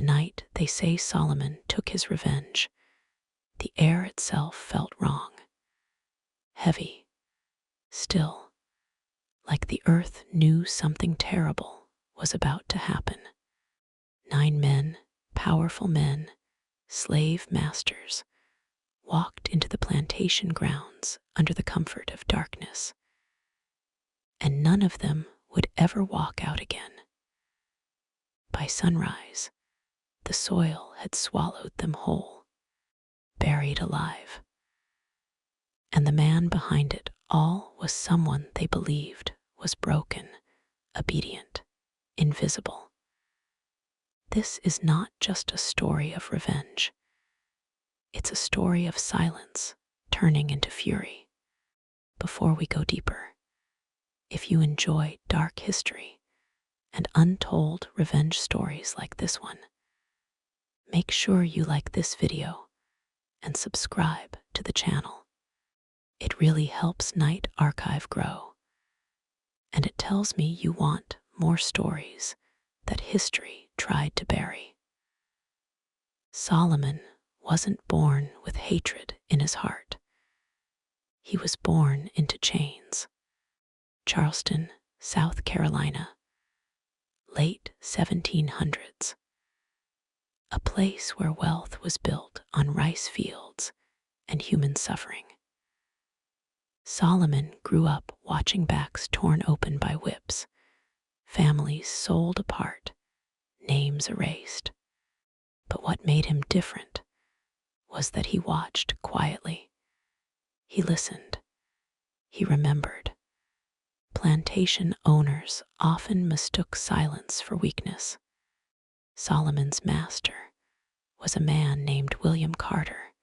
night they say Solomon took his revenge, the air itself felt wrong, heavy, still, like the earth knew something terrible was about to happen. 9 men, powerful men, slave masters, walked into the plantation grounds under the comfort of darkness, and none of them would ever walk out again. By sunrise, the soil had swallowed them whole, buried alive, and the man behind it all was someone they believed was broken, obedient, invisible. This is not just a story of revenge. It's a story of silence turning into fury. Before we go deeper, if you enjoy dark history and untold revenge stories like this one, make sure you like this video and subscribe to the channel. It really helps Night Archive grow, and it tells me you want more stories that history tried to bury. Solomon wasn't born with hatred in his heart. He was born into chains. Charleston, South Carolina, late 1700s. A place where wealth was built on rice fields and human suffering. Solomon grew up watching backs torn open by whips, families sold apart, names erased. But what made him different was that he watched quietly. He listened. He remembered. Plantation owners often mistook silence for weakness. Solomon's master was a man named William Carter,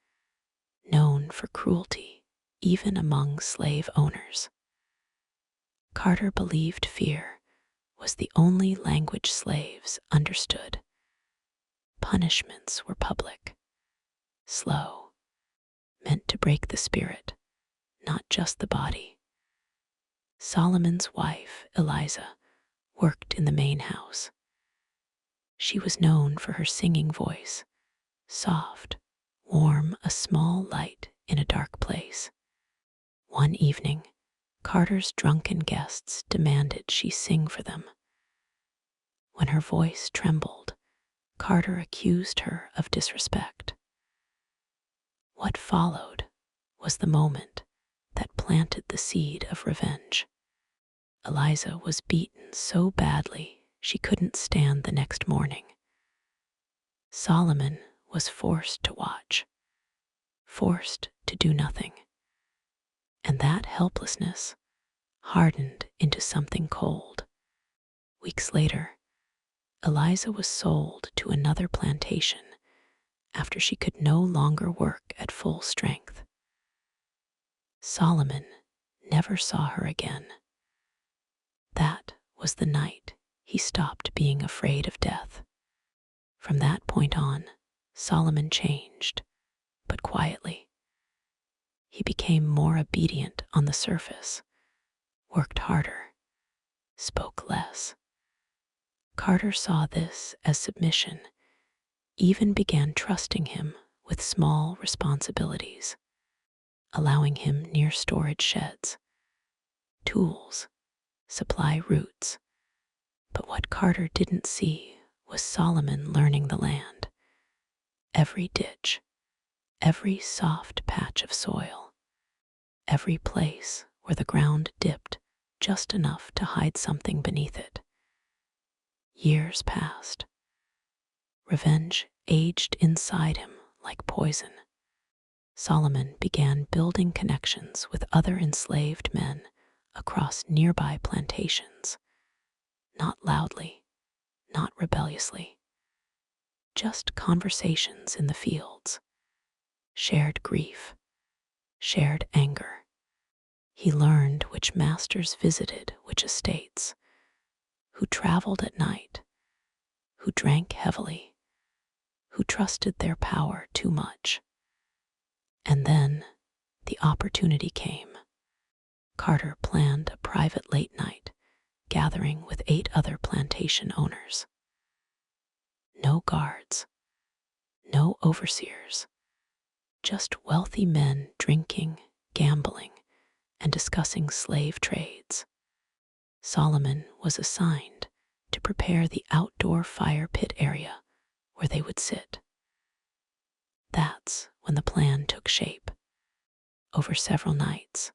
known for cruelty even among slave owners. Carter believed fear was the only language slaves understood. Punishments were public, slow, meant to break the spirit, not just the body. Solomon's wife, Eliza, worked in the main house. She was known for her singing voice, soft, warm, a small light in a dark place. One evening, Carter's drunken guests demanded she sing for them. When her voice trembled, Carter accused her of disrespect. What followed was the moment that planted the seed of revenge. Eliza was beaten so badly she couldn't stand the next morning. Solomon was forced to watch, forced to do nothing. And that helplessness hardened into something cold. Weeks later, Eliza was sold to another plantation after she could no longer work at full strength. Solomon never saw her again. That was the night he stopped being afraid of death. From that point on, Solomon changed, but quietly. He became more obedient on the surface, worked harder, spoke less. Carter saw this as submission, even began trusting him with small responsibilities, allowing him near storage sheds, tools, supply routes. But what Carter didn't see was Solomon learning the land. Every ditch, every soft patch of soil, every place where the ground dipped just enough to hide something beneath it. Years passed. Revenge aged inside him like poison. Solomon began building connections with other enslaved men across nearby plantations, not loudly, not rebelliously, just conversations in the fields, shared grief, shared anger. He learned which masters visited which estates, who traveled at night, who drank heavily, who trusted their power too much. And then the opportunity came. Carter planned a private late night gathering with 8 other plantation owners. No guards, no overseers, just wealthy men drinking, gambling, and discussing slave trades. Solomon was assigned to prepare the outdoor fire pit area where they would sit. That's when the plan took shape. Over several nights,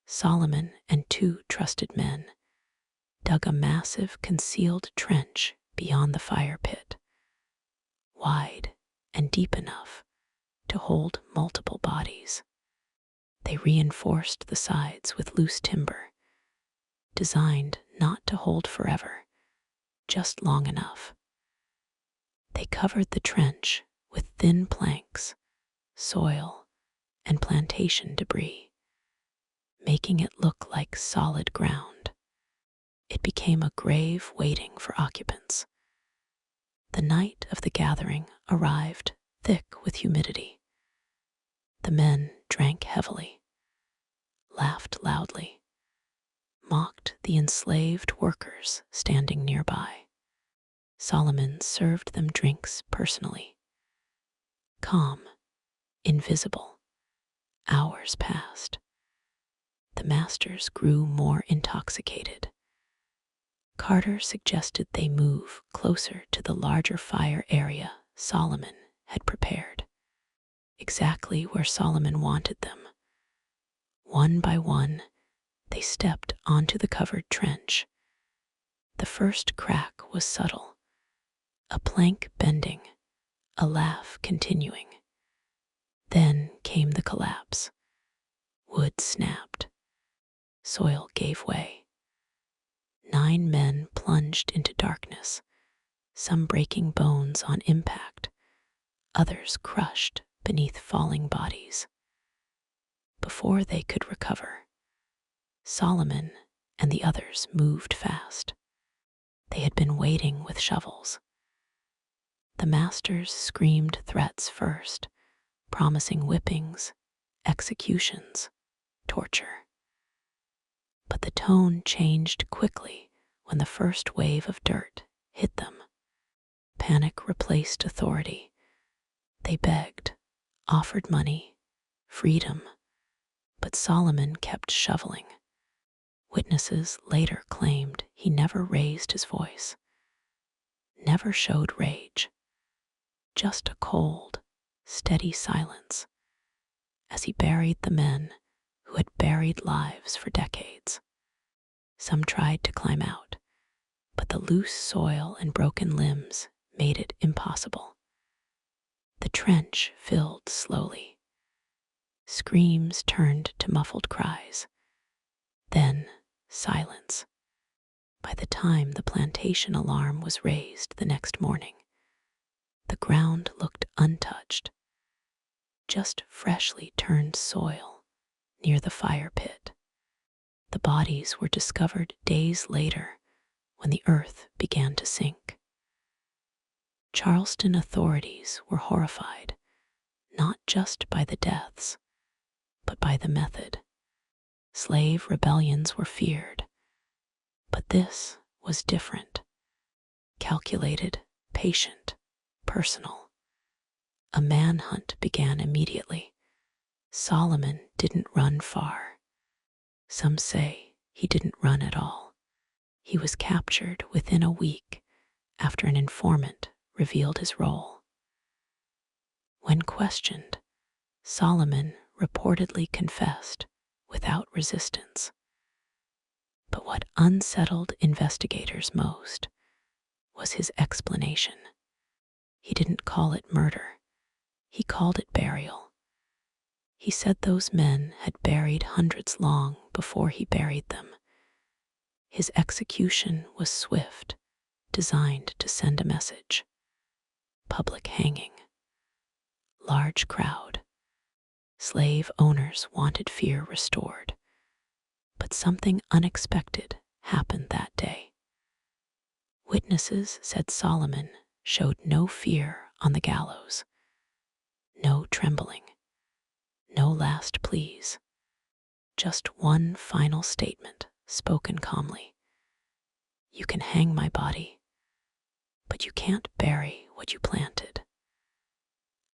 Solomon and two trusted men dug a massive concealed trench beyond the fire pit, wide and deep enough to hold multiple bodies. They reinforced the sides with loose timber, designed not to hold forever, just long enough. They covered the trench with thin planks, soil, and plantation debris, making it look like solid ground. It became a grave waiting for occupants. The night of the gathering arrived thick with humidity. The men drank heavily, laughed loudly, mocked the enslaved workers standing nearby. Solomon served them drinks personally. Calm, invisible, hours passed. The masters grew more intoxicated. Carter suggested they move closer to the larger fire area Solomon had prepared, exactly where Solomon wanted them. One by one, they stepped onto the covered trench. The first crack was subtle, a plank bending, a laugh continuing. Then came the collapse. Wood snapped. Soil gave way. 9 men plunged into darkness, some breaking bones on impact, others crushed beneath falling bodies. Before they could recover, Solomon and the others moved fast. They had been waiting with shovels. The masters screamed threats first, promising whippings, executions, torture. But the tone changed quickly when the first wave of dirt hit them. Panic replaced authority. They begged, offered money, freedom, but Solomon kept shoveling. Witnesses later claimed he never raised his voice, never showed rage, just a cold, steady silence as he buried the men who had buried lives for decades. Some tried to climb out, but the loose soil and broken limbs made it impossible. The trench filled slowly. Screams turned to muffled cries. Then silence. By the time the plantation alarm was raised the next morning, the ground looked untouched, just freshly turned soil near the fire pit. The bodies were discovered days later when the earth began to sink. Charleston authorities were horrified, not just by the deaths, but by the method. Slave rebellions were feared, but this was different. Calculated, patient, personal. A manhunt began immediately. Solomon didn't run far. Some say he didn't run at all. He was captured within a week after an informant revealed his role. When questioned, Solomon reportedly confessed without resistance. But what unsettled investigators most was his explanation. He didn't call it murder. He called it burial. He said those men had buried hundreds long before he buried them. His execution was swift, designed to send a message. Public hanging. Large crowd. Slave owners wanted fear restored. But something unexpected happened that day. Witnesses said Solomon showed no fear on the gallows. No trembling. No last pleas. Just one final statement spoken calmly. You can hang my body, but you can't bury what you planted.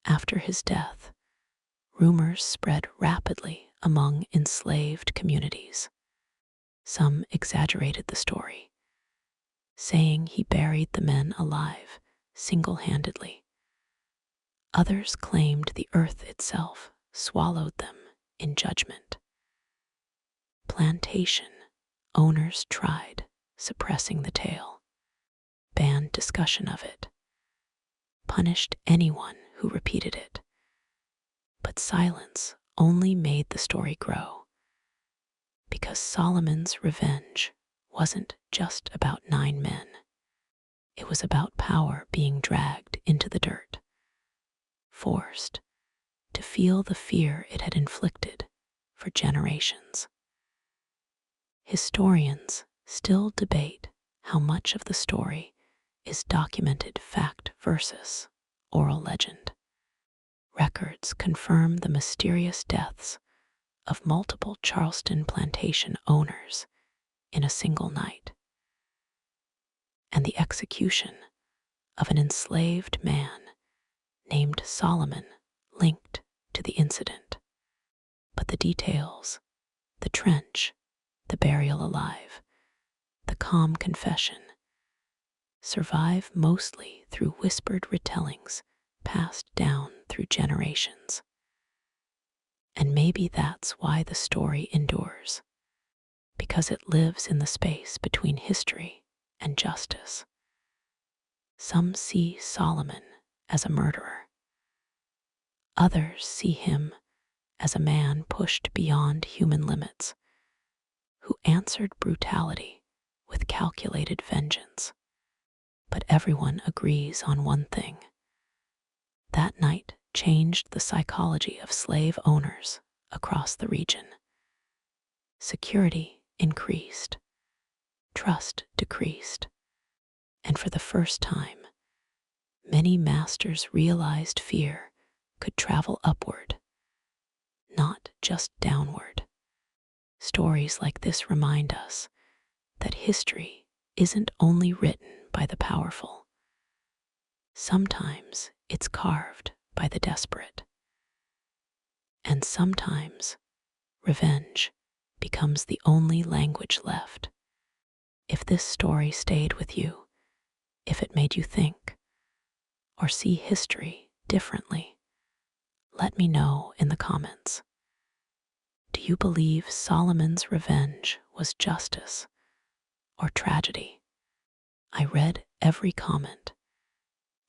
After his death, rumors spread rapidly among enslaved communities. Some exaggerated the story, saying he buried the men alive single-handedly. Others claimed the earth itself swallowed them in judgment. Plantation owners tried suppressing the tale, banned discussion of it, punished anyone who repeated it. But silence only made the story grow, because Solomon's revenge wasn't just about 9 men. It was about power being dragged into the dirt, forced to feel the fear it had inflicted for generations. Historians still debate how much of the story is documented fact versus oral legend. Records confirm the mysterious deaths of multiple Charleston plantation owners in a single night, and the execution of an enslaved man named Solomon linked to the incident. But the details, the trench, the burial alive, the calm confession, survive mostly through whispered retellings passed down through generations. And maybe that's why the story endures, because it lives in the space between history and justice. Some see Solomon as a murderer. Others see him as a man pushed beyond human limits, who answered brutality with calculated vengeance. But everyone agrees on one thing. That night changed the psychology of slave owners across the region. Security increased, trust decreased, and for the first time, many masters realized fear could travel upward, not just downward. Stories like this remind us that history isn't only written by the powerful. Sometimes it's carved by the desperate. And sometimes revenge becomes the only language left. If this story stayed with you, if it made you think, or see history differently, let me know in the comments. Do you believe Solomon's revenge was justice or tragedy? I read every comment,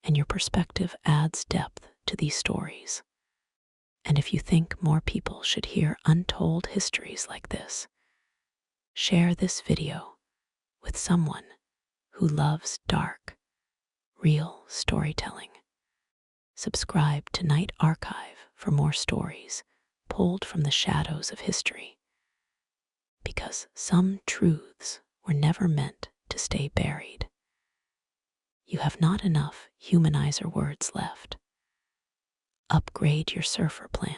and your perspective adds depth to these stories. And if you think more people should hear untold histories like this, share this video with someone who loves dark, real storytelling. Subscribe to Night Archive for more stories pulled from the shadows of history, because some truths were never meant to stay buried. You have not enough humanizer words left. Upgrade your surfer plan